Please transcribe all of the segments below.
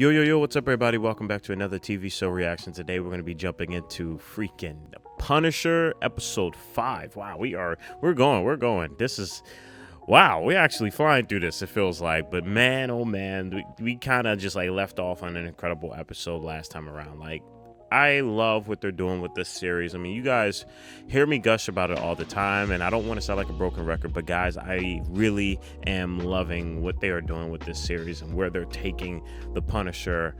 Yo, what's up, everybody? Welcome back to another TV show reaction. Today, we're going to be jumping into freaking Punisher episode 5. Wow, we're going. This is, wow, we're actually flying through this, it feels like. But man, oh man, we kind of just like left off on an incredible episode last time around. Like, I love what they're doing with this series. I mean, you guys hear me gush about it all the time, and I don't want to sound like a broken record, but guys, I really am loving what they are doing with this series and where they're taking the Punisher,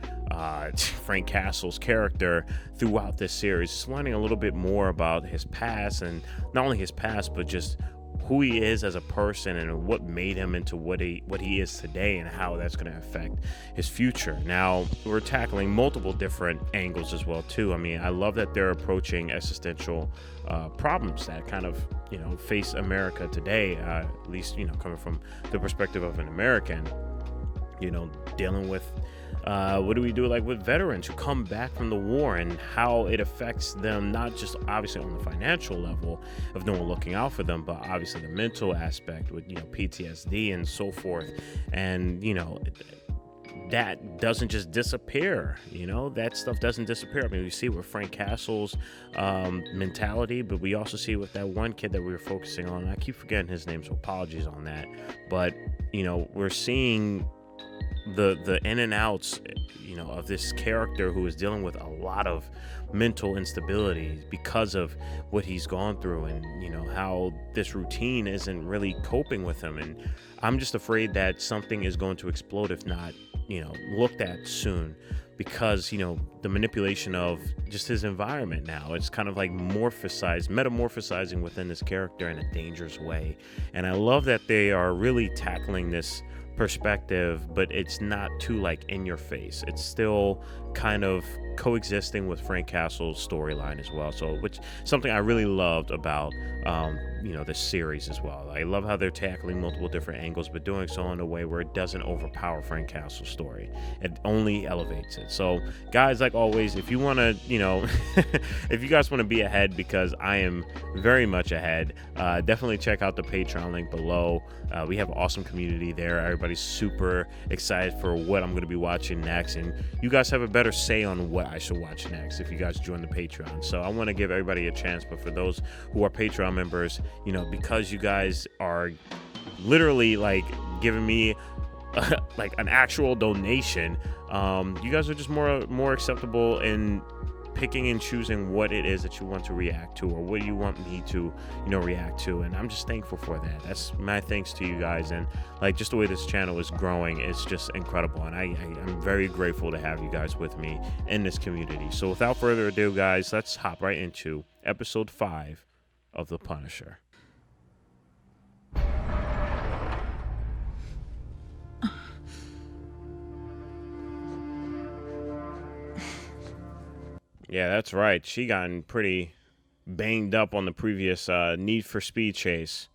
Frank Castle's character, throughout this series. Just learning a little bit more about his past, and not only his past, but just who he is as a person and what made him into what he is today, and how that's going to affect his future. Now, we're tackling multiple different angles as well too. I mean, I love that they're approaching existential problems that kind of face America today, at least coming from the perspective of an American, dealing with what do we do like with veterans who come back from the war, and how it affects them, not just obviously on the financial level of no one looking out for them, but obviously the mental aspect with PTSD and so forth. And that doesn't just disappear. That stuff doesn't disappear. I mean, we see with Frank Castle's mentality, but we also see with that one kid that we were focusing on. I keep forgetting his name, so apologies on that. But we're seeing the in and outs of this character who is dealing with a lot of mental instability because of what he's gone through, and how this routine isn't really coping with him. And I'm just afraid that something is going to explode if not looked at soon, because the manipulation of just his environment now, it's kind of like metamorphosizing within this character in a dangerous way. And I love that they are really tackling this perspective, but it's not too like in your face. It's still kind of coexisting with Frank Castle's storyline as well, so which something I really loved about this series as well. I love how they're tackling multiple different angles, but doing so in a way where it doesn't overpower Frank Castle's story. It only elevates it. So guys, like always, if you want to if you guys want to be ahead, because I am very much ahead, definitely check out the Patreon link below. We have an awesome community there. Everybody's super excited for what I'm going to be watching next, and you guys have a better say on what I should watch next if you guys join the Patreon. So I want to give everybody a chance, but for those who are Patreon members, because you guys are literally like giving me like an actual donation, you guys are just more acceptable in picking and choosing what it is that you want to react to, or what you want me to react to. And I'm just thankful for that. That's my thanks to you guys. And like, just the way this channel is growing, it's just incredible, and I'm very grateful to have you guys with me in this community. So without further ado, guys, let's hop right into episode 5 of The Punisher. Yeah, that's right. She gotten pretty banged up on the previous Need for Speed chase.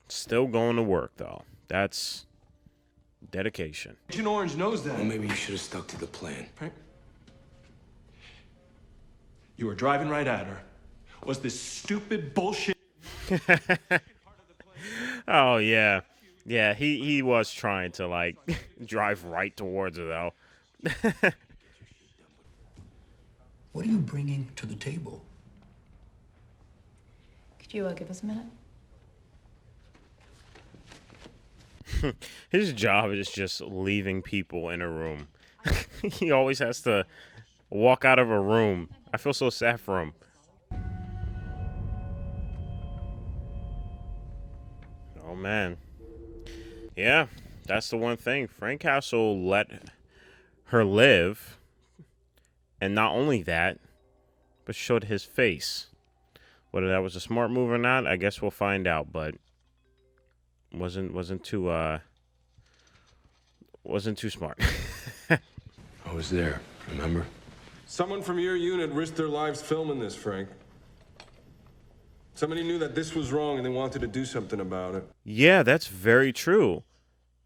Still going to work, though. That's dedication. Agent Orange knows that. Well, maybe you should have stuck to the plan. Right? You were driving right at her. Was this stupid bullshit? Oh, yeah. Yeah, he was trying to, like, drive right towards her, though. What are you bringing to the table? Could you give us a minute? His job is just leaving people in a room. He always has to walk out of a room. I feel so sad for him. Oh, man. Yeah, that's the one thing. Frank Castle let her live, and not only that, but showed his face. Whether that was a smart move or not, I guess we'll find out. But wasn't too smart. I was there, remember? Someone from your unit risked their lives filming this, Frank. Somebody knew that this was wrong and they wanted to do something about it. Yeah, that's very true.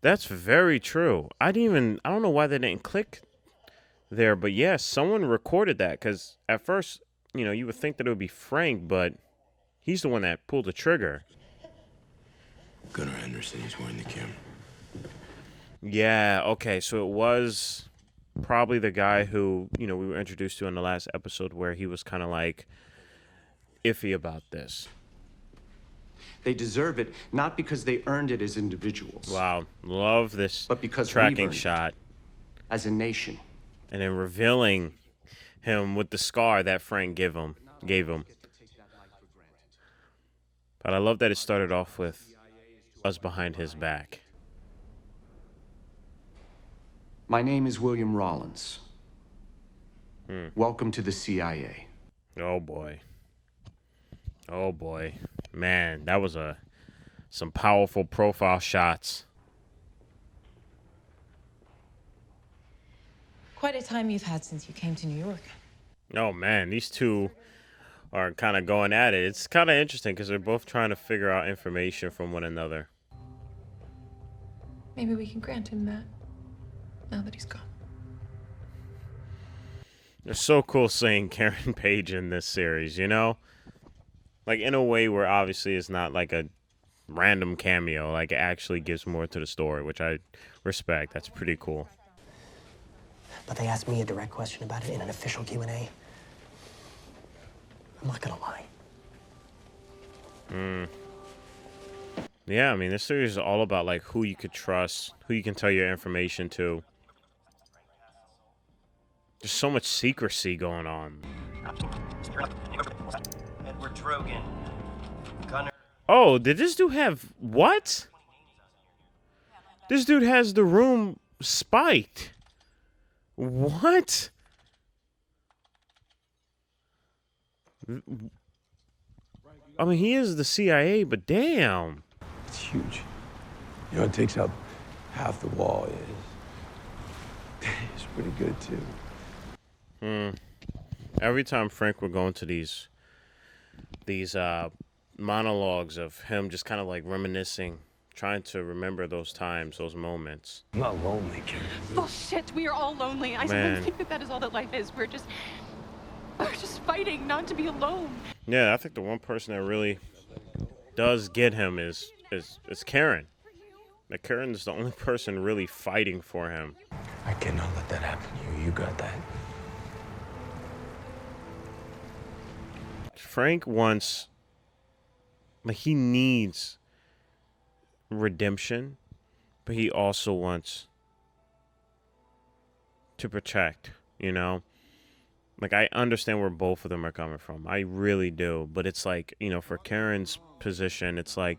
That's very true. I don't know why they didn't click there, but yeah, someone recorded that, because at first, you would think that it would be Frank, but he's the one that pulled the trigger. Gunnar Henderson, he's wearing the camera. Yeah, okay, so it was probably the guy who, we were introduced to in the last episode where he was kind of like iffy about this. They deserve it, not because they earned it as individuals. Wow, love this But because tracking we've earned shot. it as a nation. And then revealing him with the scar that Frank gave him. But I love that it started off with us behind his back. My name is William Rollins. Welcome to the CIA. Oh boy. Oh boy. Man, that was some powerful profile shots. Quite a time you've had since you came to New York. Oh man, these two are kind of going at it. It's kind of interesting because they're both trying to figure out information from one another. Maybe we can grant him that, now that he's gone. It's so cool seeing Karen Page in this series, Like, in a way where obviously it's not like a random cameo. Like, it actually gives more to the story, which I respect. That's pretty cool. But they asked me a direct question about it in an official Q&A. I'm not gonna lie. Yeah, I mean, this series is all about, like, who you could trust, who you can tell your information to. There's so much secrecy going on. Edward Drogan. Gunnar. Oh, did this dude have... What? This dude has the room spiked. What? I mean, he is the CIA, but damn. It's huge. It takes up half the wall. It's pretty good, too. Every time Frank would go into these monologues of him just kind of like reminiscing, trying to remember those times, those moments. I'm not lonely, Karen. Bullshit. We are all lonely. I Man. don't think that is all that life is. We're just fighting not to be alone. Yeah, I think the one person that really does get him is Karen. Like, Karen's the only person really fighting for him. I cannot let that happen to you. You got that. Frank wants, like, he needs redemption, but he also wants to protect, Like, I understand where both of them are coming from. I really do. But it's like, for Karen's position, it's like,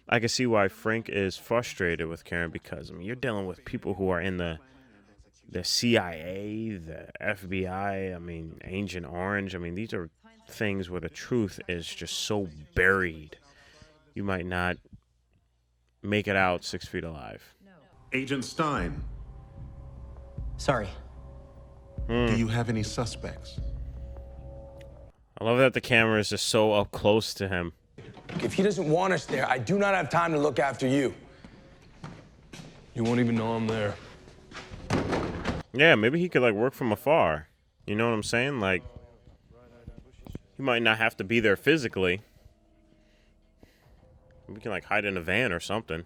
I can see why Frank is frustrated with Karen because, I mean, you're dealing with people who are in the CIA, the FBI, I mean, Agent Orange. I mean, these are things where the truth is just so buried. You might not make it out 6 feet alive. Agent Stein, Sorry. do you have any suspects? I love that the camera is just so up close to him. If he doesn't want us there, I do not have time to look after you. You won't even know I'm there. Yeah, maybe he could, like, work from afar. You know what I'm saying? Like, he might not have to be there physically. We can, like, hide in a van or something.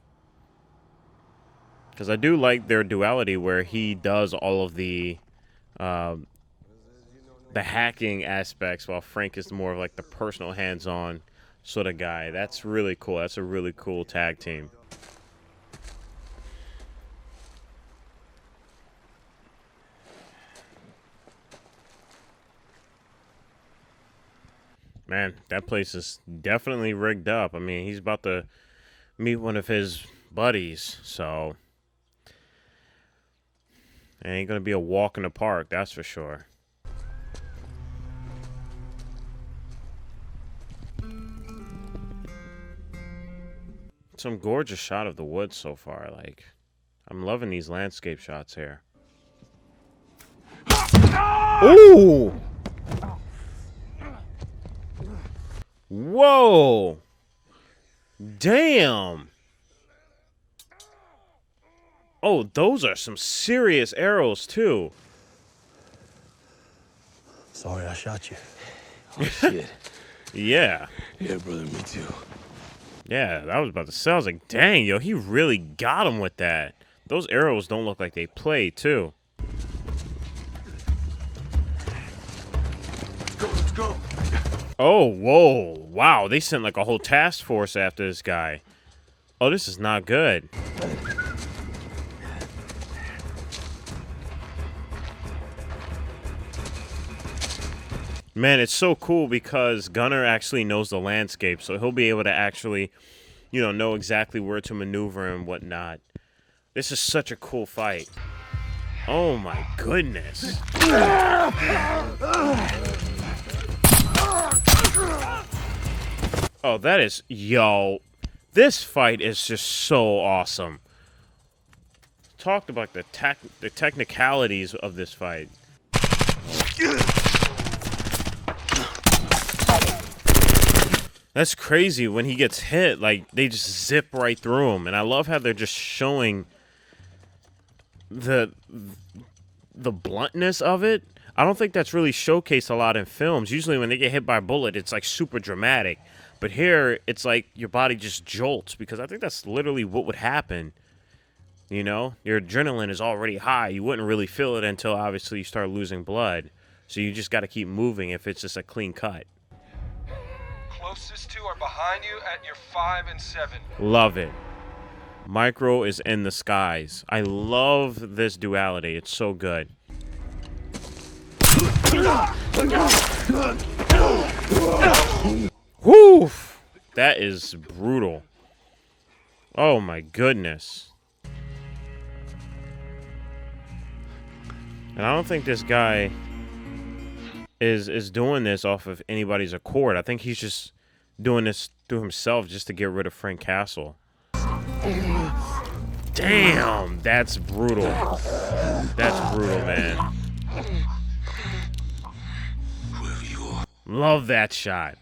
Because I do like their duality where he does all of the hacking aspects while Frank is more of, like, the personal hands-on sort of guy. That's really cool. That's a really cool tag team. Man, that place is definitely rigged up. I mean, he's about to meet one of his buddies, so it ain't gonna be a walk in the park, that's for sure. Some gorgeous shot of the woods so far. Like, I'm loving these landscape shots here. Ooh! Whoa! Damn! Oh, those are some serious arrows, too. Sorry I shot you. Oh, shit. Yeah. Yeah, brother, me too. Yeah, I was about to say, I was like, dang, yo, he really got him with that. Those arrows don't look like they play, too. Let's go. Oh, whoa. Wow, they sent like a whole task force after this guy. Oh, this is not good. Man, it's so cool because Gunner actually knows the landscape, so he'll be able to actually, you know exactly where to maneuver and whatnot. This is such a cool fight. Oh my goodness. Oh, that is, yo, this fight is just so awesome. Talked about the technicalities of this fight. That's crazy. When he gets hit, like, they just zip right through him. And I love how they're just showing the bluntness of it. I don't think that's really showcased a lot in films. Usually when they get hit by a bullet, it's like super dramatic. But here, it's like your body just jolts, because I think that's literally what would happen. You know, your adrenaline is already high. You wouldn't really feel it until obviously you start losing blood. So you just got to keep moving if it's just a clean cut. Closest two are behind you at your 5 and 7. Love it. Micro is in the skies. I love this duality. It's so good. Whew! That is brutal. Oh my goodness. And I don't think this guy is doing this off of anybody's accord. I think he's just doing this through himself just to get rid of Frank Castle. Damn, that's brutal. That's brutal, man. Love that shot.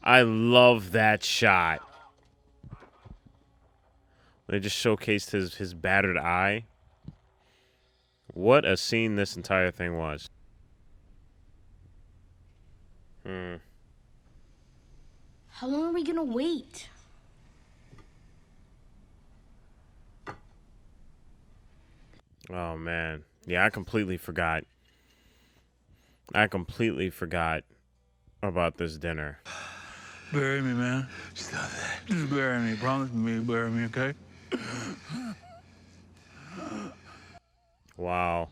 I love that shot. They just showcased his battered eye. What a scene this entire thing was. How long are we gonna wait? Oh, man. Yeah, I completely forgot. I completely forgot about this dinner. Bury me, man. Stop that. Just bury me. Promise me, bury me, okay? Wow.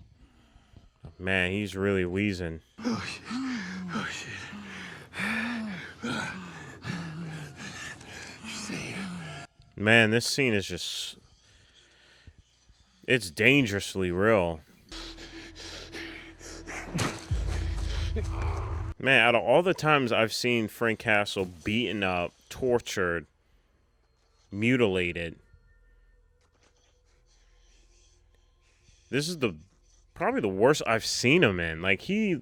Man, he's really wheezing. Oh, shit. Oh, shit. Man, this scene is just... It's dangerously real. Man, out of all the times I've seen Frank Castle beaten up, tortured, mutilated, this is probably the worst I've seen him in. Like, he's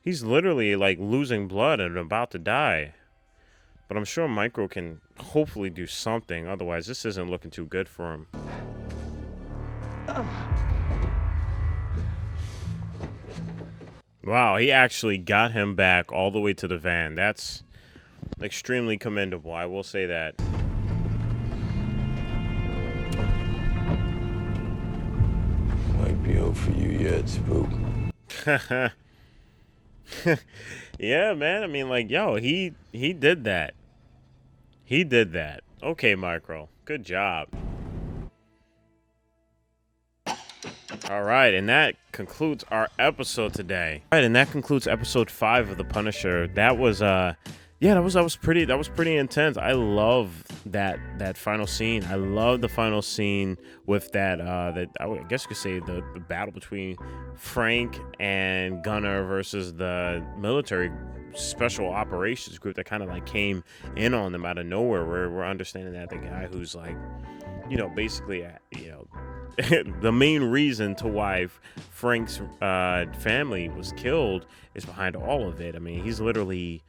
literally like losing blood and about to die. But I'm sure Micro can hopefully do something. Otherwise, this isn't looking too good for him. Wow, he actually got him back all the way to the van. That's extremely commendable. I will say that. Might be over for you yet, Spook. Yeah, man. I mean, like, yo, he did that. He did that. Okay, Micro. Good job. All right, and that concludes our episode today. All right, and that concludes episode 5 of The Punisher. That was yeah, that was pretty intense. I love that final scene. I love the final scene with that I guess you could say the battle between Frank and Gunner versus the military special operations group that kind of like came in on them out of nowhere, where we're understanding that the guy who's like, you know, basically, you know, the main reason to why Frank's family was killed is behind all of it. I mean, he's literally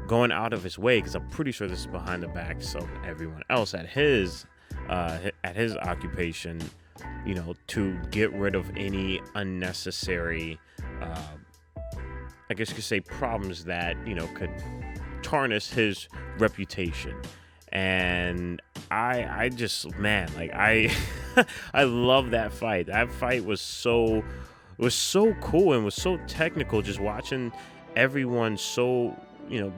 going out of his way, because I'm pretty sure this is behind the backs of everyone else at his occupation, you know, to get rid of any unnecessary, I guess you could say, problems that, you know, could tarnish his reputation. And I just, man, like I I love that fight. That fight was so cool and was so technical, just watching everyone so,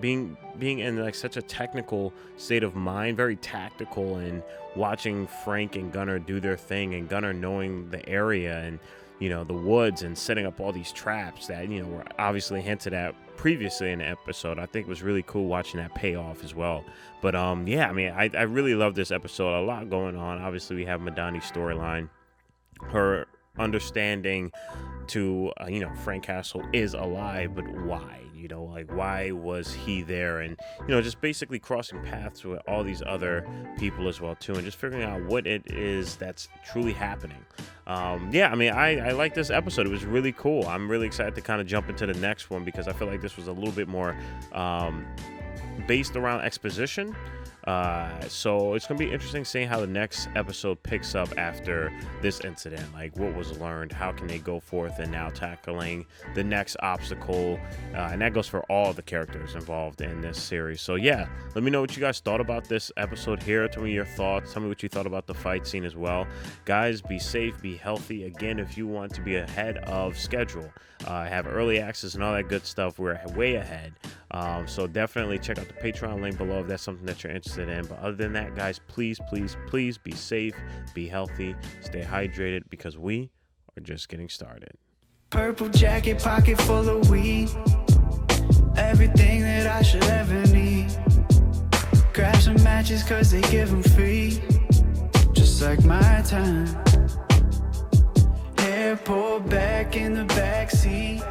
being in like such a technical state of mind, very tactical, and watching Frank and Gunnar do their thing, and Gunnar knowing the area and the woods and setting up all these traps that were obviously hinted at previously in the episode. I think it was really cool watching that pay off as well. But yeah, I mean, I really love this episode. A lot going on. Obviously, we have Madani's storyline, her understanding to Frank Castle is alive, but why? Like, why was he there? And just basically crossing paths with all these other people as well too, and just figuring out what it is that's truly happening. Yeah, I mean, I like this episode. It was really cool. I'm really excited to kind of jump into the next one, because I feel like this was a little bit more based around exposition. So it's going to be interesting seeing how the next episode picks up after this incident. Like, what was learned? How can they go forth and now tackling the next obstacle? And that goes for all the characters involved in this series. So yeah, let me know what you guys thought about this episode here. Tell me your thoughts. Tell me what you thought about the fight scene as well. Guys, be safe, be healthy. Again, if you want to be ahead of schedule, have early access and all that good stuff, we're way ahead. So definitely check out the Patreon link below if that's something that you're interested in. But other than that, guys, please be safe, be healthy, stay hydrated, because we are just getting started. Purple jacket, pocket full of weed. Everything that I should ever need. Grab some matches cause they give them free. Just like my time. Hair pulled back in the backseat.